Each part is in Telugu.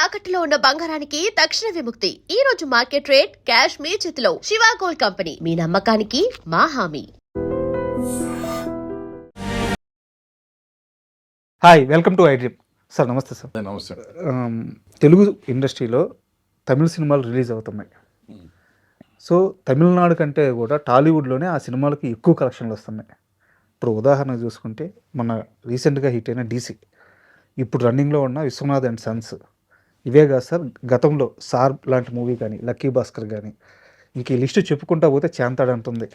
తాకట్టులో ఉన్న బంగారానికి తక్షణ విముక్తి. ఈ రోజు మార్కెట్ రేట్ క్యాష్ మీ చేతిలో. శివ గోల్డ్ కంపెనీ, మీ నమ్మకానికి మా హామీ. Hi, welcome to iDream. Sir నమస్తే సార్. నమస్తే. తెలుగు ఇండస్ట్రీలో తమిళ సినిమాలు రిలీజ్ అవుతున్నాయి. సో తమిళనాడు కంటే కూడా టాలీవుడ్లోనే ఆ సినిమాలకి ఎక్కువ కలెక్షన్లు వస్తున్నాయి. ఇప్పుడు ఉదాహరణ చూసుకుంటే మన రీసెంట్గా హిట్ అయిన డీసీ, ఇప్పుడు రన్నింగ్లో ఉన్న విశ్వనాథ్ అండ్ సన్స్, ఇవే కాదు సార్ గతంలో సార్ లాంటి మూవీ కానీ, లక్కీ భాస్కర్ కానీ, ఇంక ఈ లిస్టు చెప్పుకుంటా పోతే చేంతాడంటుంది.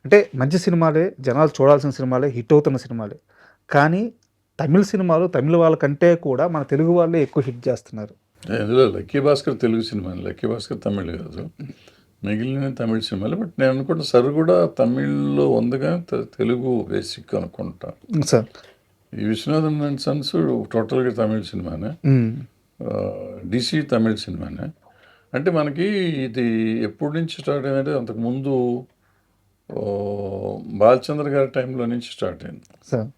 అంటే మంచి సినిమాలే, జనాలు చూడాల్సిన సినిమాలే, హిట్ అవుతున్న సినిమాలే. కానీ తమిళ సినిమాలు తమిళ వాళ్ళకంటే కూడా మన తెలుగు వాళ్ళే ఎక్కువ హిట్ చేస్తున్నారు. ఇందులో lucky Bhaskar Telugu cinema, lucky Bhaskar Tamil కాదు, మిగిలిన తమిళ సినిమాలు. బట్ నేను అనుకుంటా సార్ కూడా తమిళ్లో ఉందిగా, తెలుగు బేసిక్ అనుకుంటా సార్. ఈ విశ్వనాథన్ అండ్ సన్స్ టోటల్గా తమిళ సినిమానే, డీసీ తమిళ సినిమానే. అంటే మనకి ఇది ఎప్పటి నుంచి స్టార్ట్ అయిందంటే అంతకుముందు బాలచంద్ర గారి టైంలో నుంచి స్టార్ట్ అయింది సార్.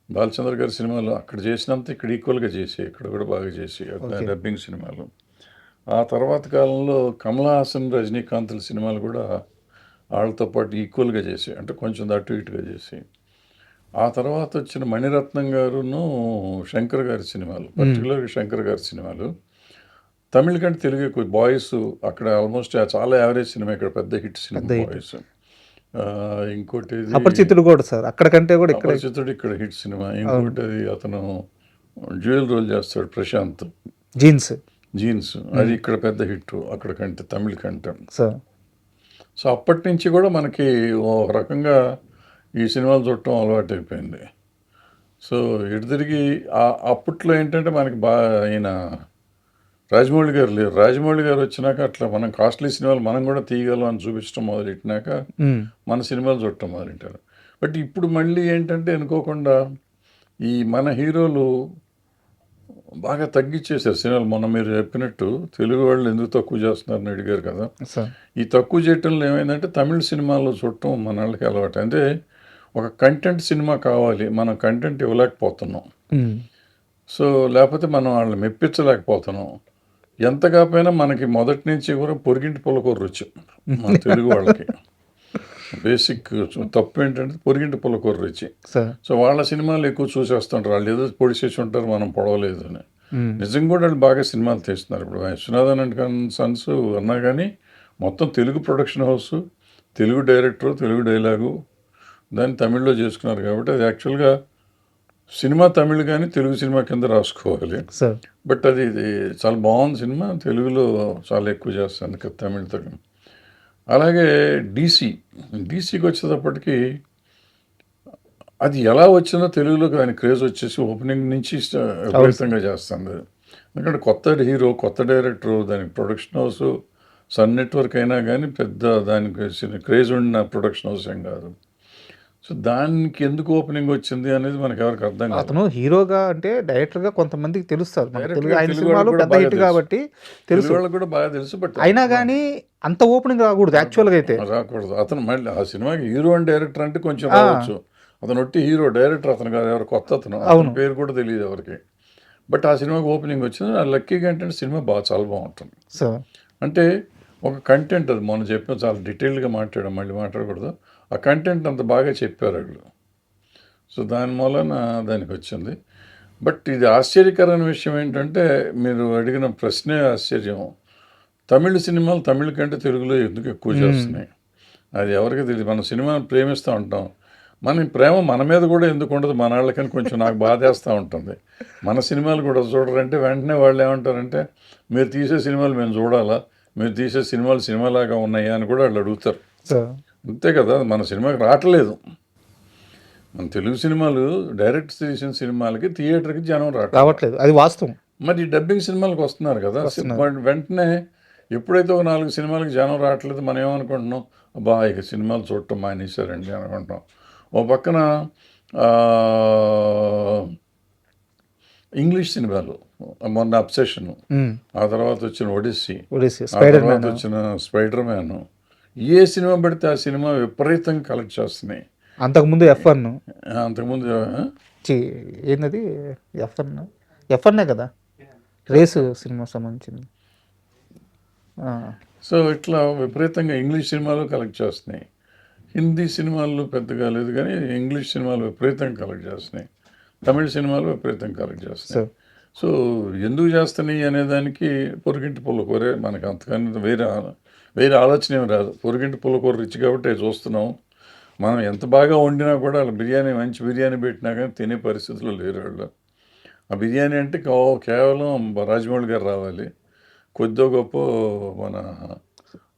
బాలచంద్ర గారి సినిమాలు అక్కడ చేసినంత ఇక్కడ ఈక్వల్గా చేసి, ఇక్కడ కూడా బాగా చేసి డబ్బింగ్ సినిమాలు. ఆ తర్వాత కాలంలో కమల్ హాసన్, రజనీకాంత్ల సినిమాలు కూడా వాళ్ళతో పాటు ఈక్వల్గా చేసి, అంటే కొంచెం అటు ఇటుగా చేసి. ఆ తర్వాత వచ్చిన మణిరత్నం గారును శంకర్ గారి సినిమాలు, పర్టికులర్గా శంకర్ గారి సినిమాలు తమిళ కంటే తెలుగు ఎక్కువ. బాయ్స్ అక్కడ ఆల్మోస్ట్ చాలా యావరేజ్ సినిమా, ఇక్కడ పెద్ద హిట్ సినిమా బాయ్స్. ఇంకోటి అపరిచితుడు కూడా సార్, అక్కడికంటే కూడా అపరిచితుడు ఇక్కడ హిట్ సినిమా. ఇంకోటి అది అతను డ్యూయల్ రోల్ చేస్తాడు ప్రశాంత్, జీన్స్, అది ఇక్కడ పెద్ద హిట్ అక్కడ కంటే, తమిళ కంటే. సో అప్పటి నుంచి కూడా మనకి ఒక రకంగా ఈ సినిమాలు చూడటం అలవాటు అయిపోయింది. సో ఇటు తిరిగి అప్పట్లో ఏంటంటే మనకి ఆయన రాజమౌళి గారు లేరు. రాజమౌళి గారు వచ్చినాక అట్లా మనం కాస్ట్లీ సినిమాలు మనం కూడా తీయగలం అని చూపించడం మొదలెట్టినాక మన సినిమాలు చూడటం మొదలెట్టారు. బట్ ఇప్పుడు మళ్ళీ ఏంటంటే అనుకోకుండా ఈ మన హీరోలు బాగా తగ్గించేశారు సినిమాలు. మొన్న మీరు చెప్పినట్టు తెలుగు వాళ్ళు ఎందుకు తక్కువ చేస్తున్నారని అడిగారు కదా. ఈ తక్కువ చేయటంలో ఏమైందంటే తమిళ సినిమాల్లో చూడటం మన వాళ్ళకి అలవాటు. అంటే ఒక కంటెంట్ సినిమా కావాలి, మనం కంటెంట్ ఇవ్వలేకపోతున్నాం. సో లేకపోతే మనం వాళ్ళని మెప్పించలేకపోతున్నాం. ఎంత కాకపోయినా మనకి మొదటి నుంచి కూడా పొరిగింటి పుల్లకూర రుచి మన తెలుగు వాళ్ళకి. బేసిక్ తప్పు ఏంటంటే పొరిగింటి పుల్లకూర రుచి. సో వాళ్ళ సినిమాలు ఎక్కువ చూసేస్తుంటారు. వాళ్ళు ఏదో పొడిచేసి ఉంటారు, మనం పొడవలేదు అని. నిజంగా కూడా వాళ్ళు బాగా సినిమాలు తీస్తున్నారు. ఇప్పుడు విశ్వనాథన్ అండ్ సన్స్ అన్నా కానీ మొత్తం Telugu production house, Telugu director, Telugu dialogue దాన్ని తమిళ్లో చేసుకున్నారు. కాబట్టి అది యాక్చువల్గా సినిమా తమిళ్ కానీ తెలుగు సినిమా కింద రాసుకోవాలి. బట్ అది చాలా బాగుంది సినిమా, తెలుగులో చాలా ఎక్కువ చేస్తుంది కదా తమిళ్తో. అలాగే డీసీకి వచ్చేటప్పటికి అది ఎలా వచ్చిందో తెలుగులోకి దాని క్రేజ్ వచ్చేసి ఓపెనింగ్ నుంచి విపరీతంగా చేస్తుంది. ఎందుకంటే కొత్త హీరో, కొత్త డైరెక్టరు, దానికి ప్రొడక్షన్ హౌస్ సన్ నెట్వర్క్ అయినా కానీ పెద్ద దానికి క్రేజ్ ఉన్న ప్రొడక్షన్ హౌస్ ఏం కాదు. సో దానికి ఎందుకు ఓపెనింగ్ వచ్చింది అనేది మనకి ఎవరికి అర్థం కాదు. అతను హీరోగా అంటే డైరెక్టర్గా కొంతమందికి తెలుస్తారు, ఆయన సినిమాలు పెద్ద హిట్ కాబట్టి తెలుసు, వాళ్ళకి కూడా బాగా తెలుసు. బట్ అయినా కానీ అంత ఓపెనింగ్ రాకూడదు, యాక్చువల్గా అయితే రాకూడదు. అతను మళ్ళీ ఆ సినిమాకి హీరో అండ్ డైరెక్టర్ అంటే కొంచెం రావచ్చు. అతను ఒట్టి హీరో, డైరెక్టర్ అతను కాదు, ఎవరు కొత్త అతను పేరు కూడా తెలియదు ఎవరికి. బట్ ఆ సినిమాకి ఓపెనింగ్ వచ్చింది. ఆ లక్కీగా ఏంటంటే సినిమా చాలా బాగుంటుంది. అంటే ఒక కంటెంట్, అది మొన్న చెప్పిన చాలా డీటెయిల్డ్గా మాట్లాడాం, మళ్ళీ మాట్లాడకూడదు. ఆ కంటెంట్ అంత బాగా చెప్పారు వాళ్ళు. సో దాని మూలన దానికి వచ్చింది. బట్ ఇది ఆశ్చర్యకరమైన విషయం ఏంటంటే, మీరు అడిగిన ప్రశ్నే ఆశ్చర్యం. తమిళ సినిమాలు తమిళ కంటే తెలుగులో ఎందుకు ఎక్కువ చేస్తున్నాయి అది ఎవరికి తెలియదు. మనం సినిమాని ప్రేమిస్తూ ఉంటాం, మన ప్రేమ మన మీద కూడా ఎందుకు ఉండదు మన వాళ్ళకని కొంచెం నాకు బాధేస్తూ ఉంటుంది. మన సినిమాలు కూడా చూడరంటే వెంటనే వాళ్ళు ఏమంటారంటే, మీరు తీసే సినిమాలు మేము చూడాలా, మీరు తీసే సినిమాలు సినిమాలాగా ఉన్నాయా అని కూడా వాళ్ళు అడుగుతారు. అంతే కదా, మన సినిమాకి రావట్లేదు. మన తెలుగు సినిమాలు డైరెక్ట్ తీసిన సినిమాలకి థియేటర్కి జనం రావట్లేదు, అది వాస్తవం. మరి డబ్బింగ్ సినిమాలకు వస్తున్నారు కదా. వెంటనే ఎప్పుడైతే ఒక 4 సినిమాలకి జనం రావట్లేదు, మనం ఏమనుకుంటున్నాం, అబ్బా ఇక సినిమాలు చూడటం మానేశారండి అనుకుంటున్నాం. ఓ పక్కన ఇంగ్లీష్ సినిమాలు, మొన్న అబ్సెషన్, ఆ తర్వాత వచ్చిన ఒడిస్సీ, ఆ తర్వాత వచ్చిన స్పైడర్ మ్యాన్, ఏ సినిమా పెడితే ఆ సినిమా విపరీతంగా కలెక్ట్ చేస్తున్నాయి. అంతకుముందు F1, అంతకుముందు ఏంటది F1 కదా, రేసు సినిమా సంబంధించింది. సో ఇట్లా విపరీతంగా ఇంగ్లీష్ సినిమాలు కలెక్ట్ చేస్తున్నాయి. హిందీ సినిమాలు పెద్దగా లేదు కానీ ఇంగ్లీష్ సినిమాలు విపరీతంగా కలెక్ట్ చేస్తున్నాయి. తమిళ సినిమాలు విపరీతంగా కలెక్ట్ చేస్తున్నాయి. సో ఎందుకు చేస్తున్నాయి అనేదానికి పొరుగింటి పుల్లకూరే మనకు అంతకన్నా వేరే ఆలోచన ఏమి రాదు. పొరుగింటి పుల్లకూర రిచ్ కాబట్టి చూస్తున్నాం. మనం ఎంత బాగా వండినా కూడా వాళ్ళ బిర్యానీ మంచి బిర్యానీ పెట్టినా కానీ తినే పరిస్థితుల్లో లేరు వాళ్ళు. ఆ బిర్యానీ అంటే కేవలం రాజమౌళి గారు రావాలి, కొద్దో గొప్ప మన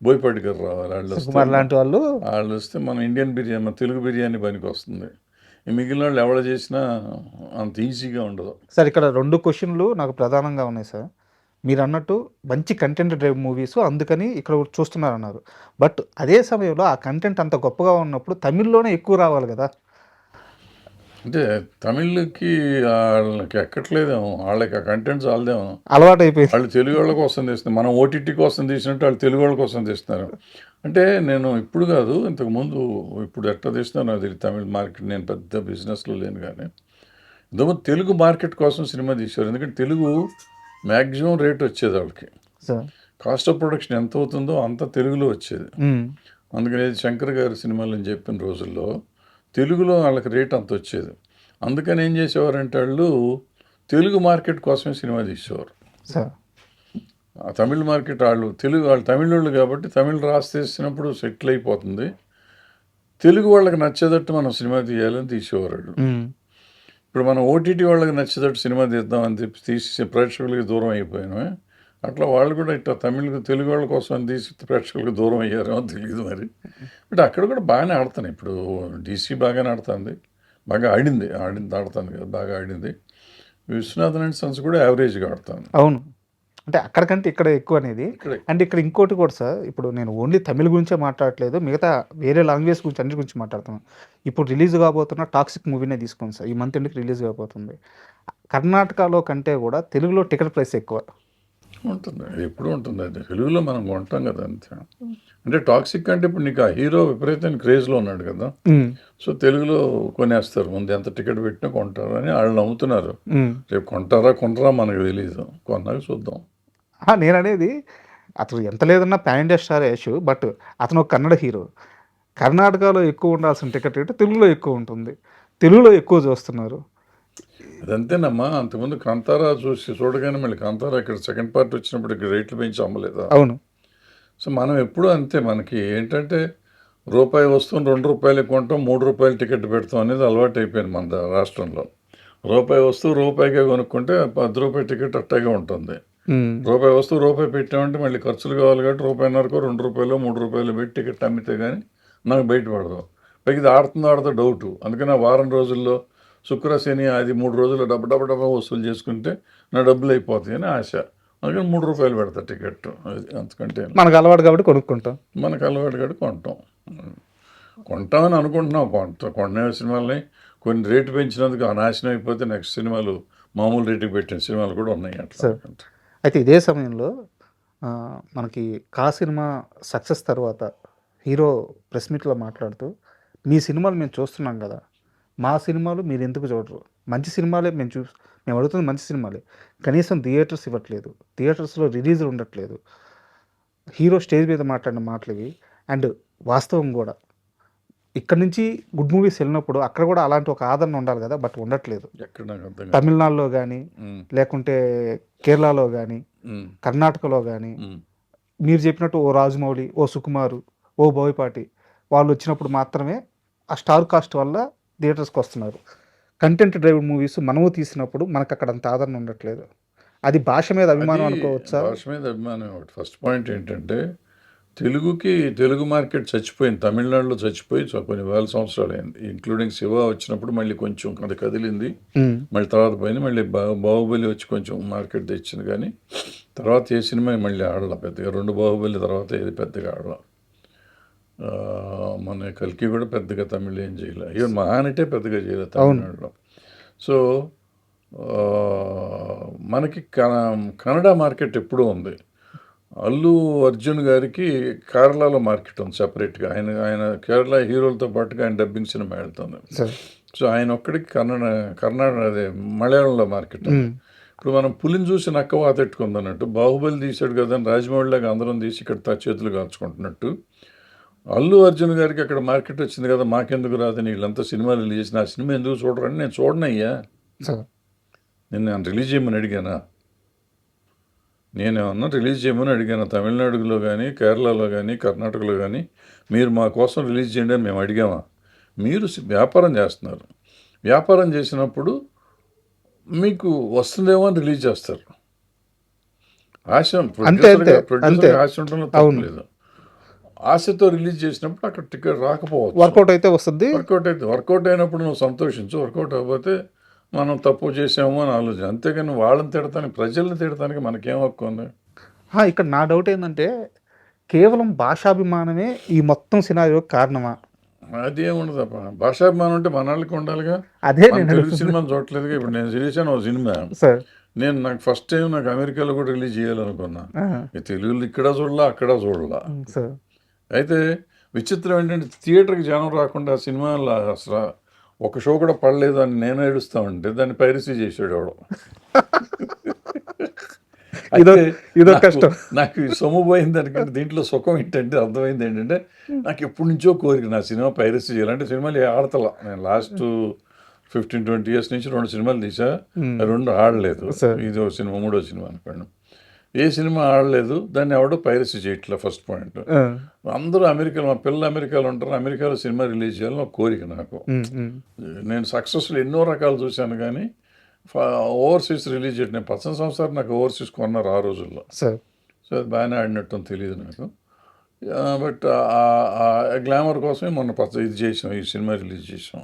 బోయపాటి గారు రావాలి. వాళ్ళు వస్తే మన ఇండియన్ బిర్యానీ, మన తెలుగు బిర్యానీ పనికి వస్తుంది. ఈ మిగిలిన వాళ్ళు ఎవరు చేసినా అంత ఈజీగా ఉండదు. సార్ ఇక్కడ 2 క్వశ్చన్లు నాకు ప్రధానంగా ఉన్నాయి సార్. మీరు అన్నట్టు మంచి కంటెంట్ డ్రైవ్ మూవీస్ అందుకని ఇక్కడ చూస్తున్నారన్నారు. బట్ అదే సమయంలో ఆ కంటెంట్ అంత గొప్పగా ఉన్నప్పుడు తమిళ్లోనే ఎక్కువ రావాలి కదా. అంటే తమిళ్కి వాళ్ళకి ఎక్కట్లేదేమో, వాళ్ళకి ఆ కంటెంట్స్ వాళ్ళదేమో అలవాటు అయిపోయింది. వాళ్ళు తెలుగు వాళ్ళ కోసం తీస్తున్నారు, మనం ఓటీటీ కోసం తీసినట్టు వాళ్ళు తెలుగు వాళ్ళ కోసం తీస్తున్నారు. అంటే నేను ఇప్పుడు కాదు, ఇంతకుముందు, ఇప్పుడు ఎట్లా తీస్తున్నాను నాకు తెలియదు. తమిళ మార్కెట్ నేను పెద్ద బిజినెస్లో లేను కానీ ఇంతకుముందు తెలుగు మార్కెట్ కోసం సినిమా తీశారు. ఎందుకంటే తెలుగు మ్యాక్సిమం రేట్ వచ్చేది వాళ్ళకి. కాస్ట్ ఆఫ్ ప్రొడక్షన్ ఎంత అవుతుందో అంత తెలుగులో వచ్చేది. అందుకని శంకర్ గారి సినిమాలు అని చెప్పిన రోజుల్లో తెలుగులో వాళ్ళకి రేట్ అంత వచ్చేది. అందుకని ఏం చేసేవారంటే వాళ్ళు తెలుగు మార్కెట్ కోసమే సినిమా తీసేవారు. ఆ తమిళ మార్కెట్ వాళ్ళు తమిళోళ్ళు కాబట్టి తమిళ్ రాసేసినప్పుడు సెటిల్ అయిపోతుంది. తెలుగు వాళ్ళకి నచ్చేటట్టు మనం సినిమా తీయాలని తీసేవారు వాళ్ళు. ఇప్పుడు మనం ఓటీటీ వాళ్ళకి నచ్చేటట్టు సినిమా తీద్దామని చెప్పి తీసి ప్రేక్షకులకి దూరం అయిపోయామే. అట్లా వాళ్ళు కూడా ఇట్లా తెలుగు వాళ్ళ కోసం తీసి ప్రేక్షకులకు దూరం అయ్యారేమో తెలియదు మరి. బట్ అక్కడ కూడా బాగానే ఆడుతున్నాయి. ఇప్పుడు డీసీ బాగానే ఆడుతుంది, బాగా ఆడుతుంది కదా, బాగా ఆడింది. విశ్వనాథన్ అండ్ సన్స్ కూడా యావరేజ్గా ఆడుతాను. అవును, అంటే అక్కడికంటే ఇక్కడ ఎక్కువ అనేది. అండ్ ఇక్కడ ఇంకోటి కూడా సార్, ఇప్పుడు నేను ఓన్లీ తమిళ గురించే మాట్లాడట్లేదు, మిగతా వేరే లాంగ్వేజ్ గురించి అన్నిటి గురించి మాట్లాడుతున్నాను. ఇప్పుడు రిలీజ్ కాబోతున్న టాక్సిక్ మూవీనే తీసుకోండి సార్, ఈ మంత్ ఎండ్కి రిలీజ్ కాబోతుంది. కర్ణాటకలో కంటే కూడా తెలుగులో టికెట్ ప్రైస్ ఎక్కువ ఉంటుంది, ఎప్పుడు ఉంటుంది. అది తెలుగులో మనం కొంటాం కదా అంతే. అంటే టాక్సిక్ అంటే ఇప్పుడు నీకు ఆ హీరో విపరీతమైన క్రేజ్లో ఉన్నాడు కదా, సో తెలుగులో కొనేస్తారు. ముందు ఎంత టికెట్ పెట్టినా కొంటారు అని వాళ్ళు నమ్ముతున్నారు. రేపు కొంటారా మనకు తెలియదు, కొన్నాక చూద్దాం. నేను అనేది అతను ఎంత లేదన్నా pan India star Yash, but అతను ఒక కన్నడ హీరో. కర్ణాటకలో ఎక్కువ ఉండాల్సిన టికెట్ రేటు తెలుగులో ఎక్కువ ఉంటుంది, తెలుగులో ఎక్కువ చూస్తున్నారు. అదంతేనమ్మా. అంతకుముందు కాంతారా చూడగానే మళ్ళీ కాంతారా ఇక్కడ సెకండ్ పార్ట్ వచ్చినప్పుడు ఇక్కడ రేట్లు పెంచి అమ్మలేదా? అవును. సో మనం ఎప్పుడూ అంతే. మనకి ఏంటంటే రూపాయి వస్తువుని ₹2 కొంటాం, ₹3 టికెట్ పెడతాం అనేది అలవాటు అయిపోయింది మన రాష్ట్రంలో. రూపాయి వస్తువు రూపాయికే కొనుక్కుంటే ₹10 టికెట్ అట్టాగే ఉంటుంది. రూపాయి వస్తువు రూపాయి పెట్టామంటే మళ్ళీ ఖర్చులు కావాలి కాబట్టి ₹1.5కో ₹2 ₹3 పెట్టి టికెట్ అమ్మితే కానీ నాకు బయటపడదు. పైకి ఇది ఆడుతుందో డౌటు. అందుకని ఆ వారం రోజుల్లో శుక్ర శని అది 3 రోజులు డబ్బా వసూలు చేసుకుంటే నా డబ్బులు అయిపోతాయి అని ఆశ. అందుకని ₹3 పెడతా టికెట్. అది అంతకంటే మనకు అలవాటు కాబట్టి కొనుక్కుంటాం. మనకు అలవాటు కాబట్టి కొంటామని అనుకుంటున్నాం. కొన్న సినిమాలని కొన్ని రేటు పెంచినందుకు నాశనం అయిపోతే నెక్స్ట్ సినిమాలు మామూలు రేటుకి పెట్టిన సినిమాలు కూడా ఉన్నాయి అట్లా. అయితే ఇదే సమయంలో మనకి కా సినిమా సక్సెస్ తర్వాత హీరో ప్రెస్ మీట్లో మాట్లాడుతూ, మీ సినిమాలు మేము చూస్తున్నాం కదా, మా సినిమాలు మీరు ఎందుకు చూడరు? మంచి సినిమాలే మేము అడుగుతుంది మంచి సినిమాలే, కనీసం థియేటర్స్ ఇవ్వట్లేదు, థియేటర్స్లో రిలీజులు ఉండట్లేదు. హీరో స్టేజ్ మీద మాట్లాడిన మాటలవి. అండ్ వాస్తవం కూడా ఇక్కడ నుంచి గుడ్ మూవీస్ వెళ్ళినప్పుడు అక్కడ కూడా అలాంటి ఒక ఆదరణ ఉండాలి కదా, బట్ ఉండట్లేదు. తమిళనాడులో కానీ, లేకుంటే కేరళలో కానీ, కర్ణాటకలో కానీ, మీరు చెప్పినట్టు ఓ రాజమౌళి, ఓ సుకుమారు, ఓ బోయపాటి వాళ్ళు వచ్చినప్పుడు మాత్రమే ఆ స్టార్ కాస్ట్ వల్ల థియేటర్స్కి వస్తున్నారు. కంటెంట్ డ్రైవ్ మూవీస్ మనము తీసినప్పుడు మనకు అక్కడ అంత ఆదరణ ఉండట్లేదు. అది భాష మీద అభిమానం అనుకోవచ్చా? భాష మీద అభిమానం. ఫస్ట్ పాయింట్ ఏంటంటే తెలుగు మార్కెట్ చచ్చిపోయింది. తమిళనాడులో చచ్చిపోయి కొన్ని వేల సంవత్సరాలు అయింది. ఇంక్లూడింగ్ శివ వచ్చినప్పుడు మళ్ళీ కొంచెం అది కదిలింది, మళ్ళీ తర్వాత పోయింది. మళ్ళీ బాహుబలి వచ్చి కొంచెం మార్కెట్ తెచ్చింది, కానీ తర్వాత ఏ సినిమా మళ్ళీ ఆడలా పెద్దగా. 2 బాహుబలి తర్వాత ఏది పెద్దగా ఆడలా. మన కల్కి కూడా పెద్దగా తమిళ్ ఏం చేయలే, ఈవెన్ మహానటే పెద్దగా చేయలేదు తమిళనాడులో. సో మనకి కన్నడ మార్కెట్ ఎప్పుడూ ఉంది. అల్లు అర్జున్ గారికి కేరళలో మార్కెట్ ఉంది సెపరేట్గా. ఆయన కేరళ హీరోలతో పాటుగా ఆయన డబ్బింగ్ సినిమా వెళ్తుంది. సో ఆయన ఒక్కడికి కన్నడ అదే మలయాళంలో మార్కెట్ ఉంది. ఇప్పుడు మనం పులిని చూసి నక్క వాతెట్టుకుంది అన్నట్టు, బాహుబలి తీశాడు కదా అని రాజమౌళిలాగా అందరం తీసి ఇక్కడ చేతులు కాల్చుకుంటున్నట్టు, అల్లు అర్జున్ గారికి అక్కడ మార్కెట్ వచ్చింది కదా, మాకెందుకు రాదని వీళ్ళంతా సినిమాలు రిలీజ్ చేసిన ఆ సినిమా ఎందుకు చూడరని నేను చూడనయ్యా. సార్ నేను రిలీజ్ చేయమని అడిగానా? నేనేమన్నా రిలీజ్ చేయమని అడిగాను తమిళనాడులో కానీ, కేరళలో కానీ, కర్ణాటకలో కానీ మీరు మా కోసం రిలీజ్ చేయండి అని మేము అడిగామా? మీరు వ్యాపారం చేస్తున్నారు. వ్యాపారం చేసినప్పుడు మీకు వస్తుందేమో అని రిలీజ్ చేస్తారు. ఆశ ప్రొడ్యూసర్ ఆశ ఉండడంలో తప్పలేదు. ఆశతో రిలీజ్ చేసినప్పుడు అక్కడ టికెట్ రాకపోవచ్చు, వర్కౌట్ అయితే వస్తుంది. వర్కౌట్ అయినప్పుడు నువ్వు సంతోషించు, వర్కౌట్ అవ్వకపోతే మనం తప్పు చేసాము అని ఆలోచన. అంతేగాని వాళ్ళని తిడతానికి, ప్రజల్ని తిడతానికి మనకేం హక్కు ఉంది? ఇక్కడ నా డౌట్ ఏంటంటే కేవలం భాషాభిమానమే ఈ మొత్తం సినారియోకి కారణమా? అదేముండదు తప్ప, భాషాభిమానం అంటే మన వాళ్ళకి ఉండాలిగా. అదే తెలుగు సినిమాని చూడలేదుగా. ఇప్పుడు నేను రిలీజ్ అయిన ఒక సినిమా, నాకు ఫస్ట్ టైం నాకు అమెరికాలో కూడా రిలీజ్ చేయాలనుకున్నా. తెలుగులో ఇక్కడ చూడలా, అక్కడ చూడలా. అయితే విచిత్రం ఏంటంటే థియేటర్కి జనం రాకుండా సినిమాలో అసలు ఒక షో కూడా పడలేదు అని నేను ఏడుస్తా ఉంటే దాన్ని పైరసీ చేసాడు ఎవడో. ఇదో కష్టం. నాకు సొమ్ము పోయింది దానికంటే దీంట్లో సుఖం ఏంటంటే అర్థమైంది ఏంటంటే, నాకు ఎప్పటి నుంచో కోరిక నా సినిమా పైరసీ చేయాలంటే. సినిమాలు ఆడతలా. నేను లాస్ట్ 15-20 years నుంచి 2 సినిమాలు తీసా, 2 ఆడలేదు. ఇది ఒక సినిమా, 3వ సినిమా అనుకోండి. ఏ సినిమా ఆడలేదు, దాన్ని ఎవడో పైరసీ చేయట్లా. First point. అందరూ అమెరికాలో, మా పిల్లలు అమెరికాలో ఉంటారు, అమెరికాలో సినిమా రిలీజ్ చేయాలని ఒక కోరిక నాకు. నేను సక్సెస్ఫుల్ ఎన్నో రకాలు చూశాను కానీ ఓవర్సీస్ రిలీజ్ చేయడం, నేను 18 సంవత్సరాలు నాకు ఓవర్సీస్ కొన్నారు ఆ రోజుల్లో. సో అది బాగానే ఆడినట్టు తెలియదు నాకు. బట్ ఆ గ్లామర్ కోసమే మొన్న ఇది చేసాం, ఈ సినిమా రిలీజ్ చేసాం.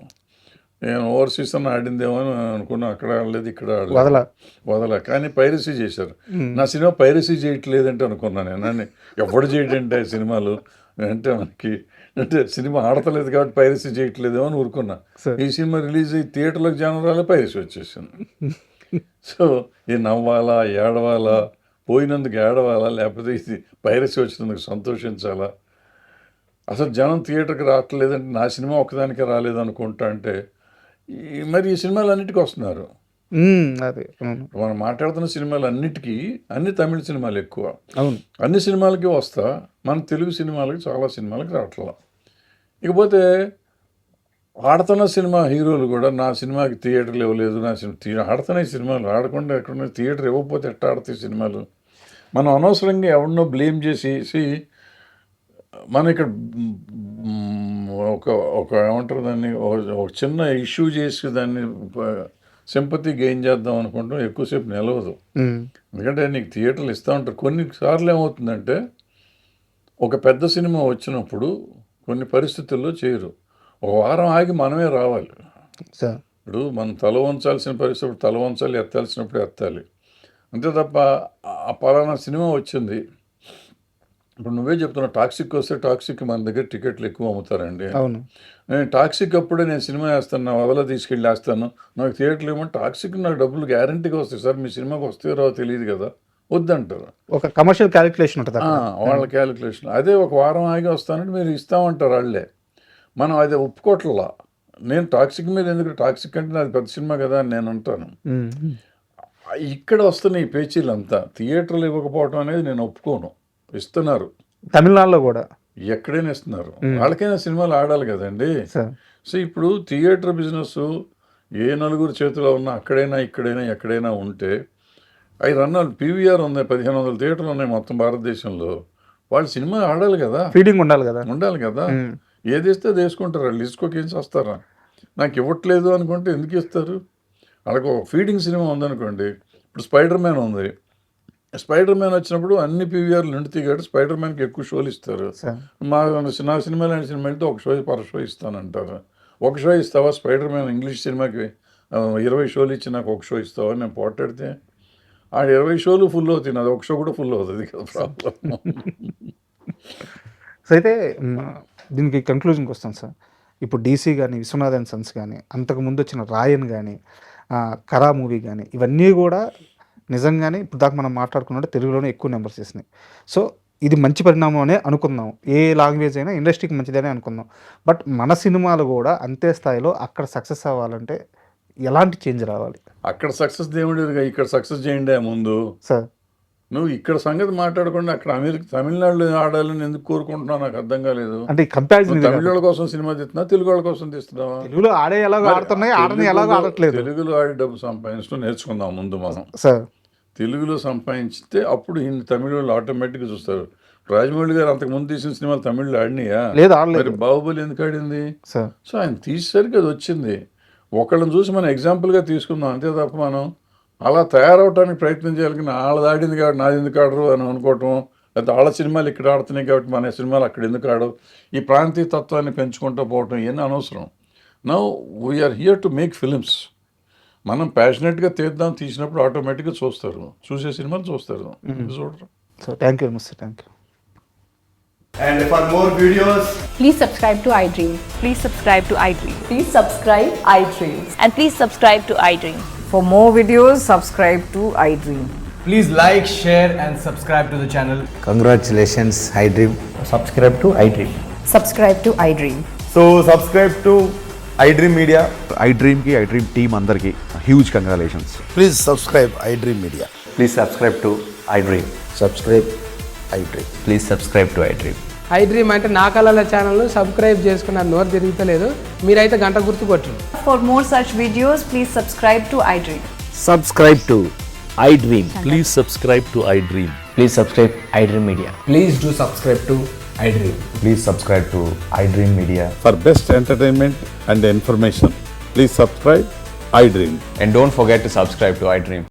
నేను ఓవర్సీస్ అని ఆడిందేమో అని అనుకున్నా, అక్కడ ఆడలేదు, ఇక్కడ ఆడలేదు, వదల. కానీ పైరసీ చేశారు. నా సినిమా పైరసీ చేయట్లేదంటే అనుకున్నాను నేను. నన్ను ఎవడు చేయడంటే సినిమాలు అంటే మనకి అంటే సినిమా ఆడతలేదు కాబట్టి పైరసీ చేయట్లేదేమో అని ఊరుకున్నా. ఈ సినిమా రిలీజ్ అయ్యి థియేటర్లకు జనం రాలే, పైరసీ వచ్చేసింది. సో ఈ నవ్వాలా, ఏడవాలా, పోయినందుకు ఏడవాలా, లేకపోతే ఇది పైరసీ వచ్చినందుకు సంతోషించాలా? అసలు జనం థియేటర్కి రావట్లేదంటే నా సినిమా ఒక్కదానికే రాలేదు అనుకుంటా అంటే మరి ఈ సినిమాలు అన్నిటికీ వస్తున్నారు. అదే మనం మాట్లాడుతున్న సినిమాలు అన్నిటికీ, అన్ని తమిళ సినిమాలు ఎక్కువ. అవును, అన్ని సినిమాలకి వస్తా, మన తెలుగు సినిమాలకి చాలా సినిమాలకి రావట్లా. ఇకపోతే ఆడుతున్న సినిమా హీరోలు కూడా నా సినిమాకి థియేటర్లు ఇవ్వలేదు, నా సినిమా ఆడుతున్నాయి సినిమాలు. ఆడకుండా ఎక్కడ థియేటర్ ఇవ్వకపోతే ఎట్లా ఆడుతాయి సినిమాలు? మనం అనవసరంగా ఎవరినో బ్లేమ్ చేసి మనం ఇక్కడ ఒక ఏమంటారు దాన్ని, ఒక చిన్న ఇష్యూ చేసి దాన్ని సింపతి గెయిన్ చేద్దాం అనుకుంటాం, ఎక్కువసేపు నిలవదు. ఎందుకంటే నీకు థియేటర్లు ఇస్తూ ఉంటారు. కొన్నిసార్లు ఏమవుతుందంటే ఒక పెద్ద సినిమా వచ్చినప్పుడు కొన్ని పరిస్థితుల్లో చేయరు, ఒక వారం ఆగి మనమే రావాలి. ఇప్పుడు మనం తల వంచాల్సిన పరిస్థితి తల వంచాలి, ఎత్తాల్సినప్పుడు ఎత్తాలి, అంతే తప్ప ఆ పలానా సినిమా వచ్చింది. ఇప్పుడు నువ్వే చెప్తున్నావు, టాక్సిక్ వస్తే టాక్సిక్ మన దగ్గర టికెట్లు ఎక్కువ అమ్ముతారండి. అవును, నేను టాక్సిక్ అప్పుడే నేను సినిమా వేస్తాను, నా వదల తీసుకెళ్ళి వేస్తాను, నాకు థియేటర్లు ఏమో టాక్సిక్ నాకు డబ్బులు గ్యారంటీగా వస్తాయి సార్, మీ సినిమాకి వస్తే రావో తెలియదు కదా, వద్దంటారు. ఒక కమర్షియల్ క్యాలిక్యులేషన్ ఉంటుంది వాళ్ళ క్యాలిక్యులేషన్. అదే ఒక వారం ఆగి వస్తానంటే మీరు ఇస్తామంటారు వాళ్ళే. మనం అది ఒప్పుకోవట్లా. నేను టాక్సిక్ మీద ఎందుకు, టాక్సిక్ అంటే నాది పెద్ద సినిమా కదా అని నేను అంటాను. ఇక్కడ వస్తున్నాయి ఈ పేచీలు అంతా. థియేటర్లు ఇవ్వకపోవడం అనేది నేను ఒప్పుకోను. ఇస్తున్నారు, తమిళనాడులో కూడా ఎక్కడైనా ఇస్తున్నారు. వాళ్ళకైనా సినిమాలు ఆడాలి కదండి. సో ఇప్పుడు థియేటర్ బిజినెస్ ఏ నలుగురు చేతిలో ఉన్నా అక్కడైనా ఇక్కడైనా ఎక్కడైనా ఉంటే అవి రన్నాలు. పీవీఆర్ ఉన్నాయి, 1500 థియేటర్లు ఉన్నాయి మొత్తం భారతదేశంలో. వాళ్ళు సినిమా ఆడాలి కదా, ఫీడింగ్ ఉండాలి కదా. ఏది ఇస్తే అది వేసుకుంటారు వాళ్ళు. ఇసుకోకి ఏం చేస్తారా? నాకు ఇవ్వట్లేదు అనుకుంటే ఎందుకు ఇస్తారు? వాళ్ళకు ఒక ఫీడింగ్ సినిమా ఉందనుకోండి. ఇప్పుడు స్పైడర్ మ్యాన్ ఉంది, స్పైడర్ మ్యాన్ వచ్చినప్పుడు అన్ని పీవీఆర్లు నిండుతాయి కాబట్టి స్పైడర్ మ్యాన్కి ఎక్కువ షోలు ఇస్తారు. నా సినిమా లాంటి సినిమా వెళ్తే ఒక షో పర్ షో ఇస్తానంటారు. ఒక షో ఇస్తావా? స్పైడర్ మ్యాన్ ఇంగ్లీష్ సినిమాకి 20 షోలు ఇచ్చి నాకు ఒక షో ఇస్తావా? నేను పోట్లాడితే ఆ 20 షోలు ఫుల్ అవుతాయి, నాది ఒక షో కూడా ఫుల్ అవుతుంది కదా ప్రాబ్లం. సో అయితే దీనికి కంక్లూజన్కి వస్తాం సార్. ఇప్పుడు డీసీ కానీ, విశ్వనాథ్ అండ్ సన్స్ కానీ, అంతకుముందు వచ్చిన రాయన్ కానీ, కరా మూవీ కానీ, ఇవన్నీ కూడా నిజంగానే ఇప్పుడు దాకా మనం మాట్లాడుకున్నట్టు తెలుగులోనే ఎక్కువ నెంబర్స్ చేసినాయి. సో ఇది మంచి పరిణామం అనే అనుకుందాం. ఏ లాంగ్వేజ్ అయినా ఇండస్ట్రీకి మంచిదనే అనుకుందాం. బట్ మన సినిమాలు కూడా అంతే స్థాయిలో అక్కడ సక్సెస్ అవ్వాలంటే ఎలాంటి చేంజ్ రావాలి అక్కడ సక్సెస్ దేవుడిగా ఇక్కడ సక్సెస్ చేయండి ముందు. సార్? నువ్వు ఇక్కడ సంగతి మాట్లాడకుండా అక్కడ తమిళనాడులో ఆడాలని ఎందుకు కోరుకుంటున్నావు నాకు అర్థం కాలేదు. అంటే కంపారిజన్ తమిళ వాళ్ళ కోసం సినిమా తీస్తున్నా, తెలుగు వాళ్ళ కోసం తీస్తున్నావా? తెలుగులో ఆడే ఎలాగో ఆడుతున్నాయి, ఆడని ఎలాగో ఆడట్లేదు. తెలుగులో ఆడి డబ్బు సంపాదించడం నేర్చుకుందాం ముందు మనం. సార్ తెలుగులో సంపాదించితే అప్పుడు హిందీ తమిళ వాళ్ళు ఆటోమేటిక్గా చూస్తారు. రాజమౌళి గారు అంతకు ముందు తీసిన సినిమాలు తమిళ్లో ఆడినాయా? లేదు, ఆడలేదు. మరి బాహుబలి ఎందుకు ఆడింది? సార్ సో ఆయన తీసేసరికి అది వచ్చింది. ఒకళ్ళని చూసి మనం ఎగ్జాంపుల్గా తీసుకుందాం అంతే తప్ప మనం అలా తయారవడానికి ప్రయత్నం చేయాలి. వాళ్ళది ఆడింది కాబట్టి నాది ఎందుకు ఆడరు అని అనుకోవటం, లేకపోతే వాళ్ళ సినిమాలు ఇక్కడ ఆడుతున్నాయి కాబట్టి మన సినిమాలు అక్కడ ఎందుకు ఆడవు, ఈ ప్రాంతీయ తత్వాన్ని పెంచుకుంటూ పోవటం ఇవన్నీ అనవసరం. Now we're here to make films. మనం ప్యాషనెట్గా తీద్దాం, తీసినప్పుడు ఆటోమేటిక్గా చూస్తారు, చూసే సినిమాలు చూస్తారు, చూడరు. So thank you mister, thank you. And for more videos, Please subscribe to iDream. Please subscribe to iDream. Please subscribe iDream. And please subscribe to iDream. For more videos, subscribe to iDream. please like, share and subscribe to the channel. Congratulations, iDream. Subscribe to iDream. Subscribe to iDream. So subscribe to iDream Media. iDream ki iDream team andarki huge congratulations. Please subscribe iDream Media. Please subscribe to iDream. Subscribe iDream. Please subscribe to iDream. iDream అంటే నా కళల ఛానల్ సబ్స్క్రైబ్ చేసుకున్న నోరు తిరుగుతలేదు, మీరైతే గంట గుర్తు కొట్టండి. For more such videos, please subscribe to iDream. Subscribe to iDream. Please subscribe to iDream. Please subscribe iDream Media. Please do subscribe to iDream. Please subscribe to iDream Media. For best entertainment and information, please subscribe iDream. And don't forget to subscribe to iDream.